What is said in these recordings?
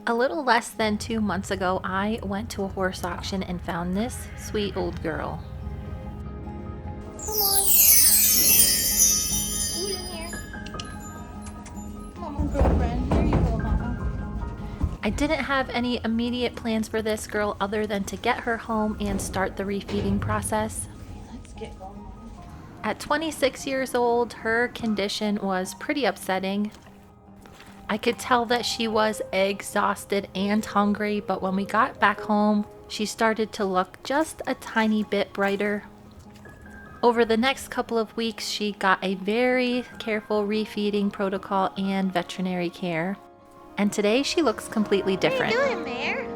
A little less than 2 months ago, I went to a horse auction and found this sweet old girl. Come on. Food in here. Mama, girlfriend. Here you go, Mama. I didn't have any immediate plans for this girl other than to get her home and start the refeeding process. Let's get going, Mama. At 26 years old, her condition was pretty upsetting. I could tell that she was exhausted and hungry, but when we got back home, she started to look just a tiny bit brighter. Over the next couple of weeks, she got a very careful refeeding protocol and veterinary care. And today she looks completely different. What are you doing, Mare?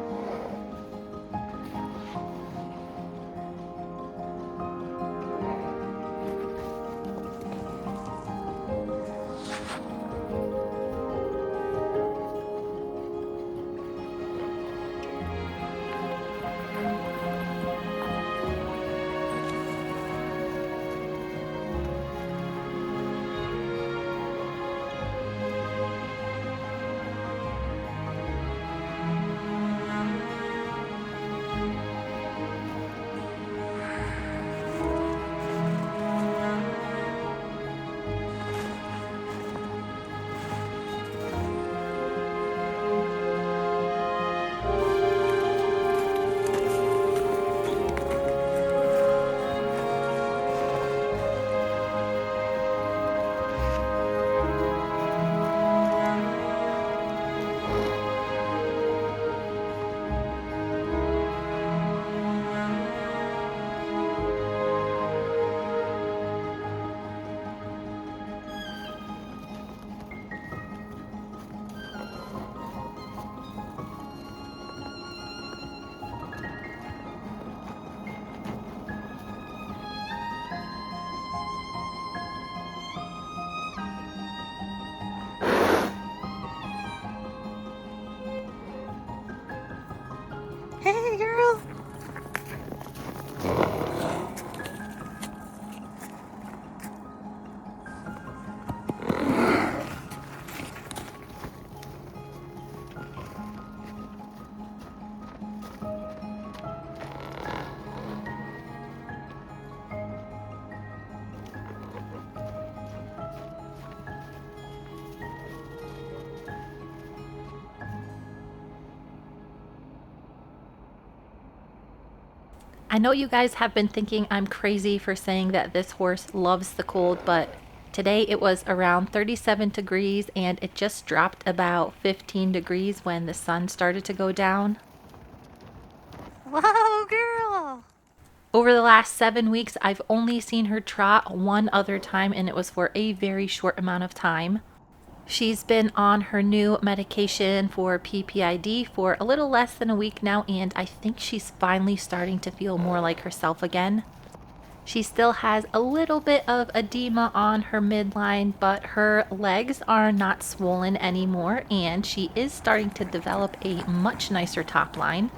Hey, girl. I know you guys have been thinking I'm crazy for saying that this horse loves the cold, but today it was around 37 degrees and it just dropped about 15 degrees when the sun started to go down. Whoa, girl. Over the last 7 weeks, I've only seen her trot one other time, and it was for a very short amount of time. She's been on her new medication for PPID for a little less than a week now, and I think she's finally starting to feel more like herself again. She still has a little bit of edema on her midline, but her legs are not swollen anymore, and she is starting to develop a much nicer top line.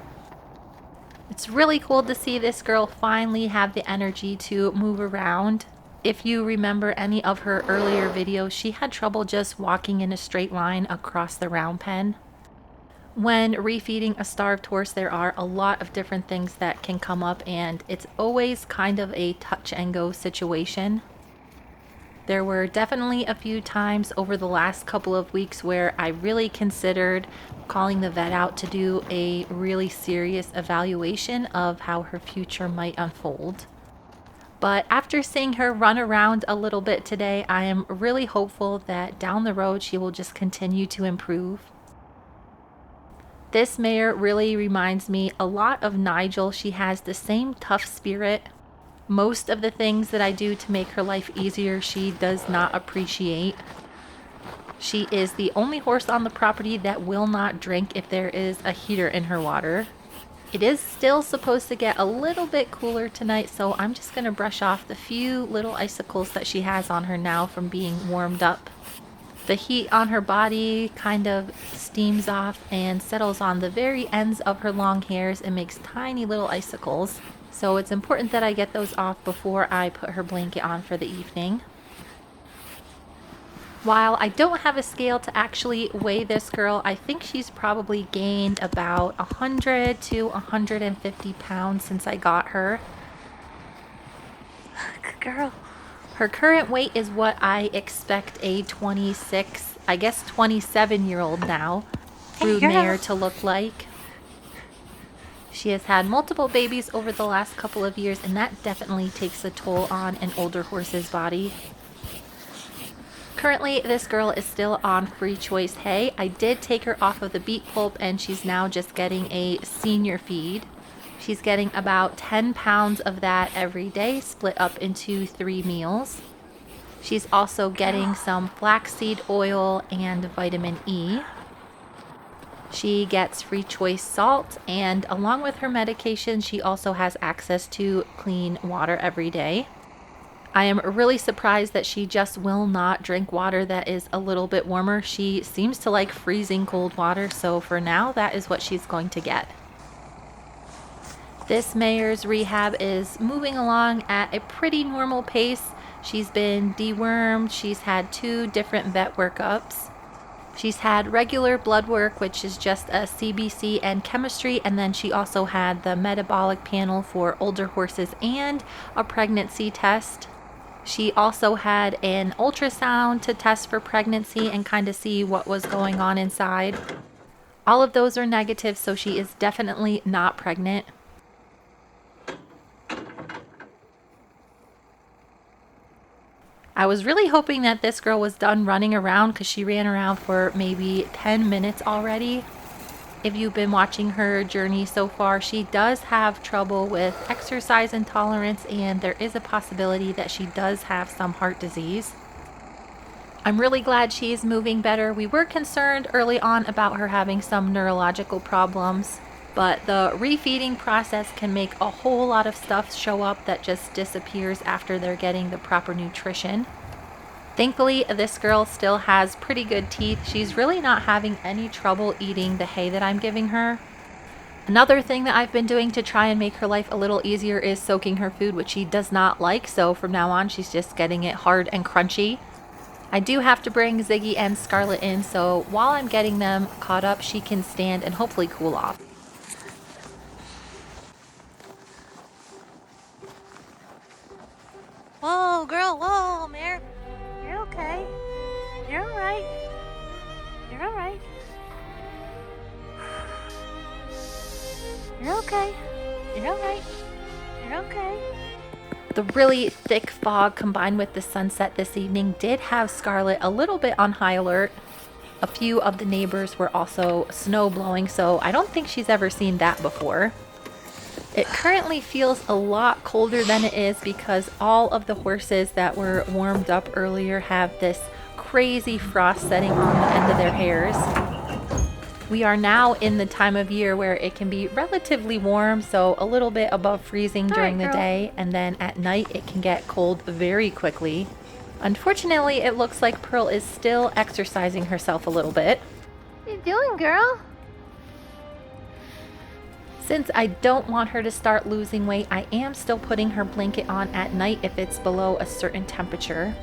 It's really cool to see this girl finally have the energy to move around. If you remember any of her earlier videos, she had trouble just walking in a straight line across the round pen. When refeeding a starved horse, there are a lot of different things that can come up, and it's always kind of a touch and go situation. There were definitely a few times over the last couple of weeks where I really considered calling the vet out to do a really serious evaluation of how her future might unfold. But after seeing her run around a little bit today, I am really hopeful that down the road she will just continue to improve. This mare really reminds me a lot of Nigel. She has the same tough spirit. Most of the things that I do to make her life easier, she does not appreciate. She is the only horse on the property that will not drink if there is a heater in her water. It is still supposed to get a little bit cooler tonight, so I'm just going to brush off the few little icicles that she has on her now from being warmed up. The heat on her body kind of steams off and settles on the very ends of her long hairs and makes tiny little icicles. So it's important that I get those off before I put her blanket on for the evening. While I don't have a scale to actually weigh this girl, I think she's probably gained about 100 to 150 pounds since I got her. Good girl. Her current weight is what I expect a 26, I guess 27-year-old now, brood mare to look like. She has had multiple babies over the last couple of years, and that definitely takes a toll on an older horse's body. Currently, this girl is still on free choice hay. I did take her off of the beet pulp, and she's now just getting a senior feed. She's getting about 10 pounds of that every day, split up into 3 meals. She's also getting some flaxseed oil and vitamin E. She gets free choice salt, and along with her medication, she also has access to clean water every day. I am really surprised that she just will not drink water that is a little bit warmer. She seems to like freezing cold water, so for now, that is what she's going to get. This mare's rehab is moving along at a pretty normal pace. She's been dewormed. She's had 2 different vet workups. She's had regular blood work, which is just a CBC and chemistry, and then she also had the metabolic panel for older horses and a pregnancy test. She also had an ultrasound to test for pregnancy and kind of see what was going on inside. All of those are negative, so she is definitely not pregnant. I was really hoping that this girl was done running around because she ran around for maybe 10 minutes already. If you've been watching her journey so far, she does have trouble with exercise intolerance, and there is a possibility that she does have some heart disease. I'm really glad she's moving better. We were concerned early on about her having some neurological problems, but the refeeding process can make a whole lot of stuff show up that just disappears after they're getting the proper nutrition. Thankfully, this girl still has pretty good teeth. She's really not having any trouble eating the hay that I'm giving her. Another thing that I've been doing to try and make her life a little easier is soaking her food, which she does not like, so from now on she's just getting it hard and crunchy. I do have to bring Ziggy and Scarlet in, so while I'm getting them caught up, she can stand and hopefully cool off. Whoa, girl. Whoa, mare. You're okay. You're all right. You're all right. You're okay. You're all right. You're okay. The really thick fog combined with the sunset this evening did have Scarlet a little bit on high alert. A few of the neighbors were also snow blowing, so I don't think she's ever seen that before. It currently feels a lot colder than it is because all of the horses that were warmed up earlier have this crazy frost setting on the end of their hairs. We are now in the time of year where it can be relatively warm, so a little bit above freezing during the day, and then at night it can get cold very quickly. Unfortunately, it looks like Pearl is still exercising herself a little bit. What you doing, girl? Since I don't want her to start losing weight, I am still putting her blanket on at night if it's below a certain temperature.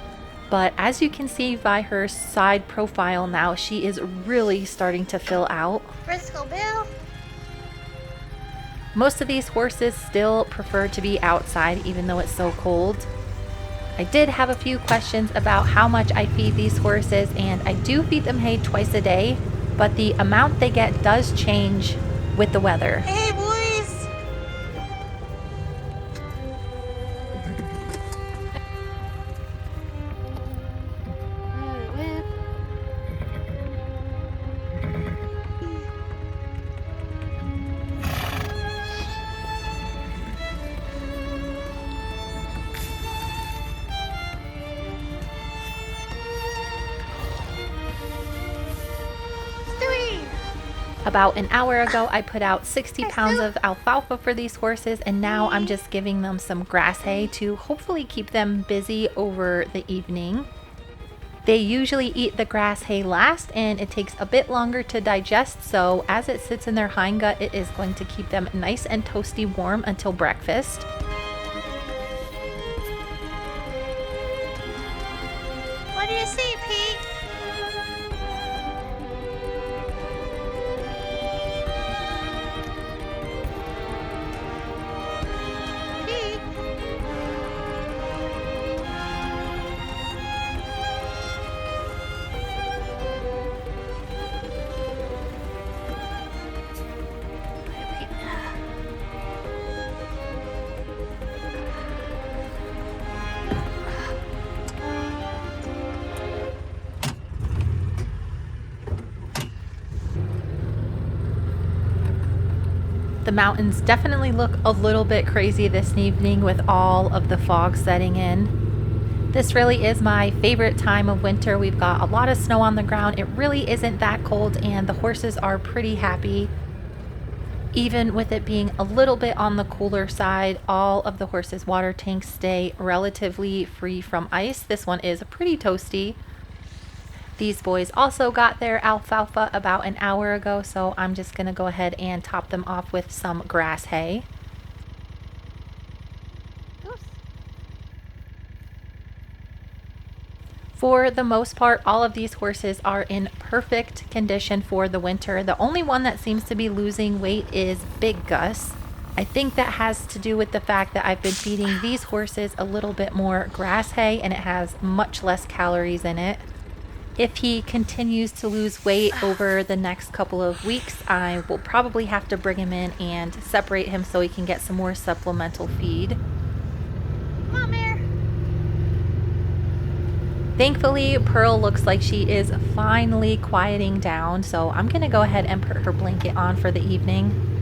But as you can see by her side profile now, she is really starting to fill out. Frisco Bill. Most of these horses still prefer to be outside even though it's so cold. I did have a few questions about how much I feed these horses, and I do feed them hay twice a day, but the amount they get does change with the weather. Hey, boys. About an hour ago, I put out 60 pounds of alfalfa for these horses, and now I'm just giving them some grass hay to hopefully keep them busy over the evening. They usually eat the grass hay last, and it takes a bit longer to digest, so as it sits in their hindgut, it is going to keep them nice and toasty warm until breakfast. What do you see, Pete? The mountains definitely look a little bit crazy this evening with all of the fog setting in. This really is my favorite time of winter. We've got a lot of snow on the ground. It really isn't that cold and the horses are pretty happy. Even with it being a little bit on the cooler side, all of the horses' water tanks stay relatively free from ice. This one is pretty toasty. These boys also got their alfalfa about an hour ago, so I'm just going to go ahead and top them off with some grass hay. For the most part, all of these horses are in perfect condition for the winter. The only one that seems to be losing weight is Big Gus. I think that has to do with the fact that I've been feeding these horses a little bit more grass hay and it has much less calories in it. If he continues to lose weight over the next couple of weeks, I will probably have to bring him in and separate him so he can get some more supplemental feed. Come on, Mare. Thankfully, Pearl looks like she is finally quieting down, so I'm going to go ahead and put her blanket on for the evening.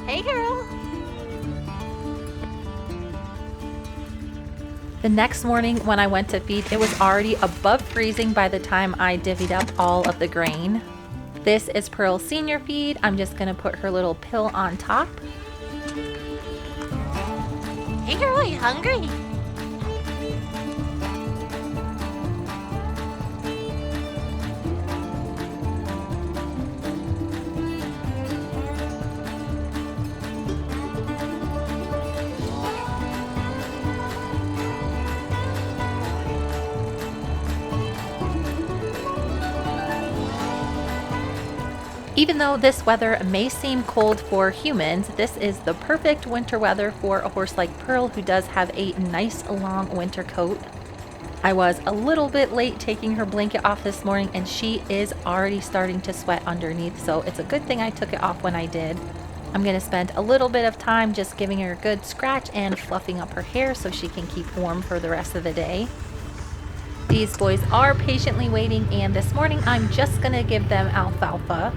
Hey, girl. The next morning when I went to feed, it was already above freezing by the time I divvied up all of the grain. This is Pearl's senior feed. I'm just going to put her little pill on top. Hey, girl, are you hungry? Even though this weather may seem cold for humans, this is the perfect winter weather for a horse like Pearl, who does have a nice long winter coat. I was a little bit late taking her blanket off this morning and she is already starting to sweat underneath, so it's a good thing I took it off when I did. I'm going to spend a little bit of time just giving her a good scratch and fluffing up her hair so she can keep warm for the rest of the day. These boys are patiently waiting, and this morning I'm just going to give them alfalfa.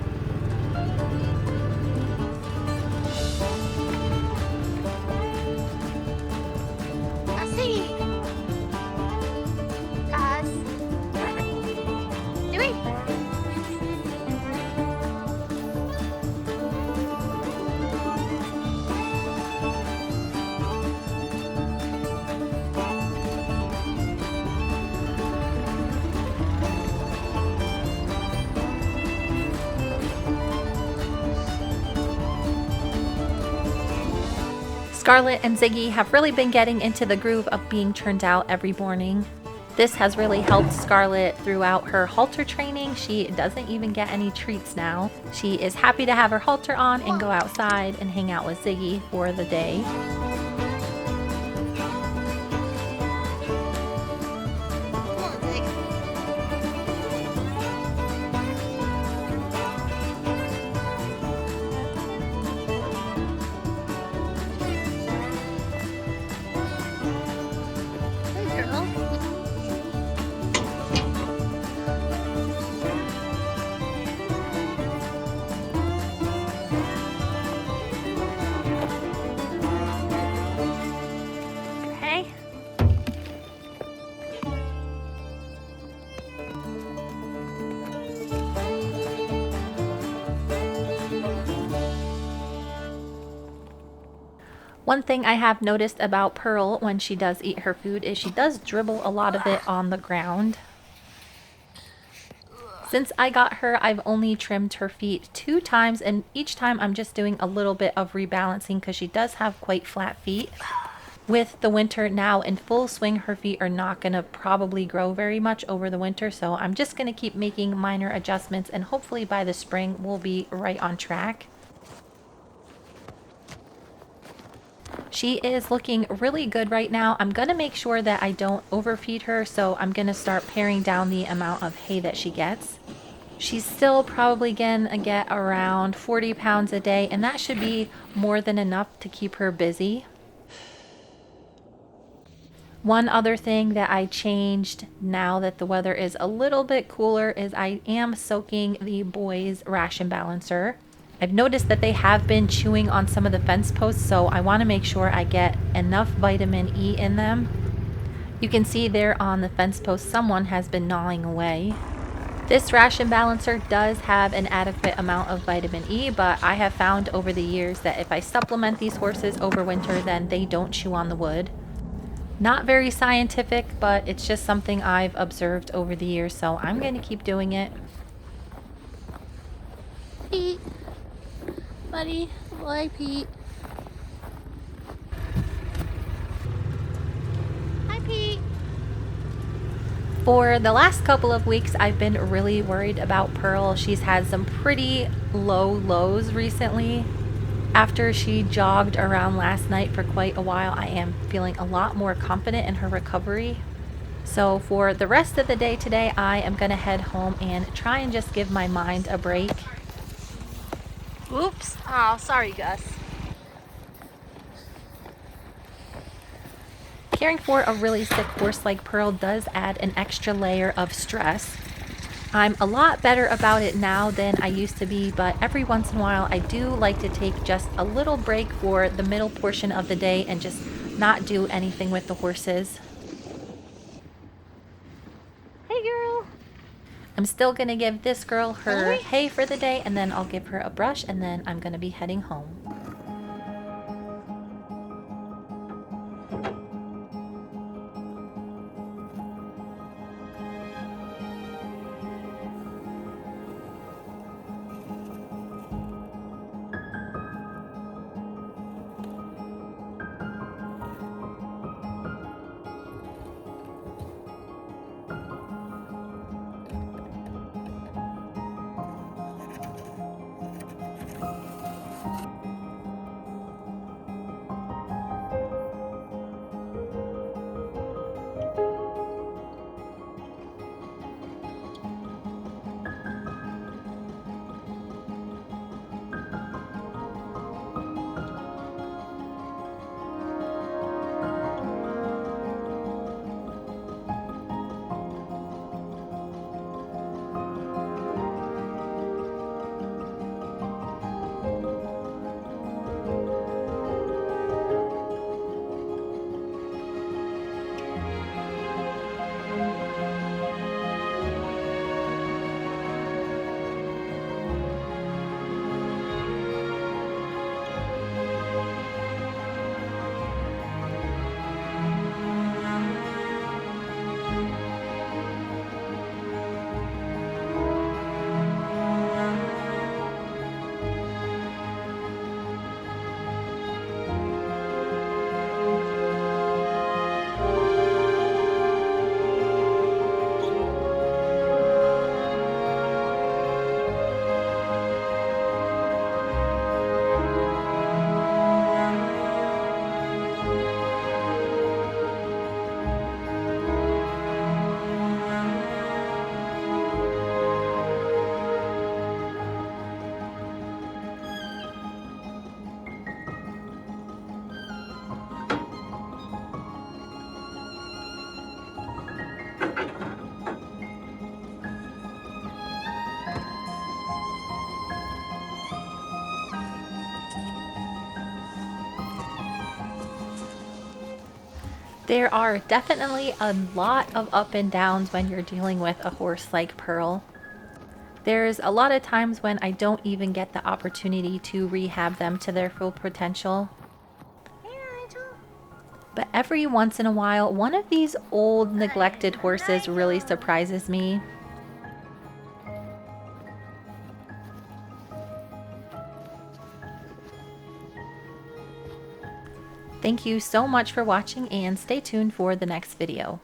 Scarlet and Ziggy have really been getting into the groove of being turned out every morning. This has really helped Scarlet throughout her halter training. She doesn't even get any treats now. She is happy to have her halter on and go outside and hang out with Ziggy for the day. One thing I have noticed about Pearl when she does eat her food is she does dribble a lot of it on the ground. Since I got her, I've only trimmed her feet 2 times, and each time I'm just doing a little bit of rebalancing because she does have quite flat feet. With the winter now in full swing, her feet are not going to probably grow very much over the winter, so I'm just going to keep making minor adjustments, and hopefully by the spring we'll be right on track. She is looking really good right now. I'm going to make sure that I don't overfeed her, so I'm going to start paring down the amount of hay that she gets. She's still probably gonna get around 40 pounds a day, and that should be more than enough to keep her busy. One other thing that I changed now that the weather is a little bit cooler is I am soaking the boys' ration balancer. I've noticed that they have been chewing on some of the fence posts, so I want to make sure I get enough vitamin E in them. You can see there on the fence post someone has been gnawing away. This ration balancer does have an adequate amount of vitamin E, but I have found over the years that if I supplement these horses over winter, then they don't chew on the wood. Not very scientific, but it's just something I've observed over the years, so I'm going to keep doing it. Pete. Buddy. Boy, Pete. Hi, Pete. For the last couple of weeks, I've been really worried about Pearl. She's had some pretty low lows recently. After she jogged around last night for quite a while, I am feeling a lot more confident in her recovery. So for the rest of the day today, I am going to head home and try and just give my mind a break. Oops. Oh, sorry, Gus. Caring for a really sick horse like Pearl does add an extra layer of stress. I'm a lot better about it now than I used to be, but every once in a while I do like to take just a little break for the middle portion of the day and just not do anything with the horses. Hey, girl. I'm still going to give this girl her Really? hay for the day, and then I'll give her a brush, and then I'm going to be heading home. There are definitely a lot of up and downs when you're dealing with a horse like Pearl. There's a lot of times when I don't even get the opportunity to rehab them to their full potential. Hey, Nigel. But every once in a while, one of these old neglected horses really surprises me. Thank you so much for watching, and stay tuned for the next video.